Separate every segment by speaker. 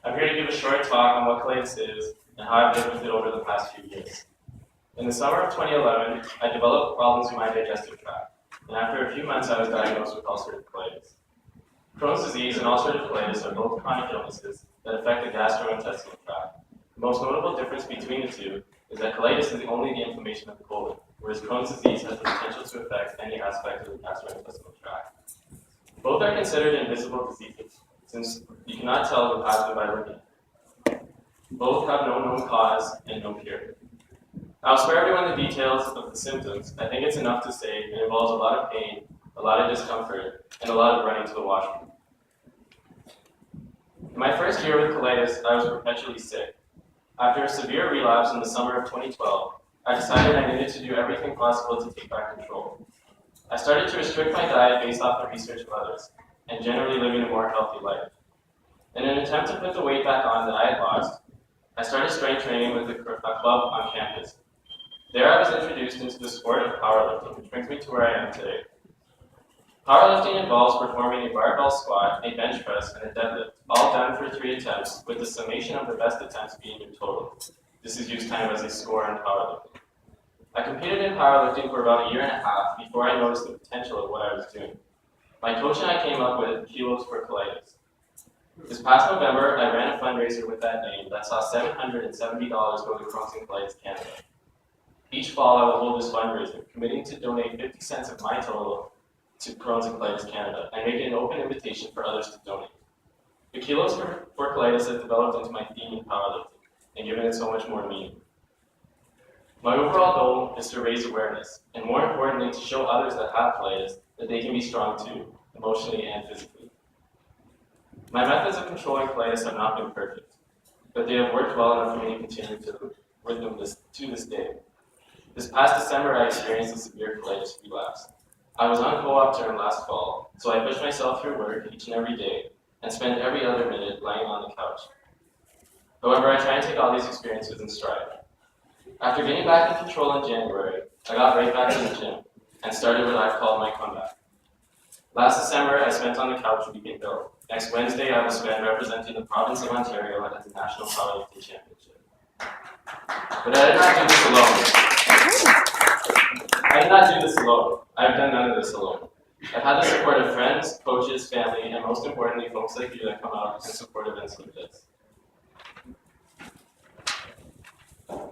Speaker 1: I'm here to give a short talk on what colitis is and how I've lived with it over the past few years. In the summer of 2011, I developed problems in my digestive tract, and after a few months I was diagnosed with ulcerative colitis. Crohn's disease and ulcerative colitis are both chronic illnesses that affect the gastrointestinal tract. The most notable difference between the two is that colitis is only the inflammation of the colon, whereas Crohn's disease has the potential to affect any aspect of the gastrointestinal tract. Both are considered invisible diseases, since you cannot tell who has them by looking. Both have no known cause and no cure. I'll spare everyone the details of the symptoms. I think it's enough to say it involves a lot of pain, a lot of discomfort, and a lot of running to the washroom. In my first year with colitis, I was perpetually sick. After a severe relapse in the summer of 2012, I decided I needed to do everything possible to take back control. I started to restrict my diet based off the research of others, and generally living a more healthy life. In an attempt to put the weight back on that I had lost, I started strength training with a club on campus. There I was introduced into the sport of powerlifting, which brings me to where I am today. Powerlifting involves performing a barbell squat, a bench press, and a deadlift, all done for 3 attempts, with the summation of the best attempts being your total. This is used kind of as a score in powerlifting. I competed in powerlifting for about a year and a half before I noticed the potential of what I was doing. My coach and I came up with kilos for colitis. This past November, I ran a fundraiser with that name that saw $770 go to Crohn's and Colitis Canada. Each fall, I will hold this fundraiser, committing to donate 50 cents of my total to Crohn's and Colitis Canada, and making an open invitation for others to donate. The kilos for colitis has developed into my theme in powerlifting, and given it so much more meaning. My overall goal is to raise awareness, and more importantly, to show others that have colitis that they can be strong too, emotionally and physically. My methods of controlling colitis have not been perfect, but they have worked well enough for me to continue with them to this day. This past December, I experienced a severe colitis relapse. I was on co-op term last fall, so I pushed myself through work each and every day and spent every other minute lying on the couch. However, I try and take all these experiences in stride. After getting back in control in January, I got right back in the gym and started what I've called my comeback. Last December, I spent on the couch weekend ill. Next Wednesday, I will spend representing the province of Ontario at the National Powerlifting Championship. But I did not do this alone. I did not do this alone. I've done none of this alone. I've had the support of friends, coaches, family, and most importantly, folks like you that come out and support events like this.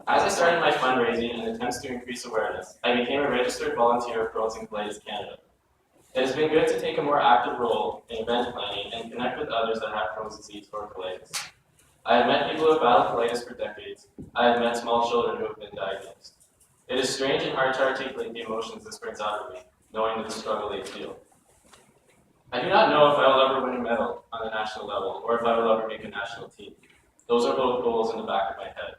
Speaker 1: As I started my fundraising and attempts to increase awareness, I became a registered volunteer of Crohn's and Colitis Canada. It has been good to take a more active role in event planning and connect with others that have Crohn's disease or colitis. I have met people who have battled colitis for decades. I have met small children who have been diagnosed. It is strange and hard to articulate the emotions this brings out of me, knowing the struggle they feel. I do not know if I will ever win a medal on the national level or if I will ever make a national team. Those are both goals in the back of my head.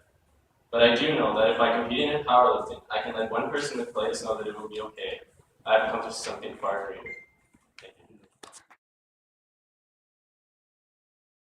Speaker 1: But I do know that if I compete in powerlifting, I can let one person with colitis know that it will be okay. I have accomplished something far greater.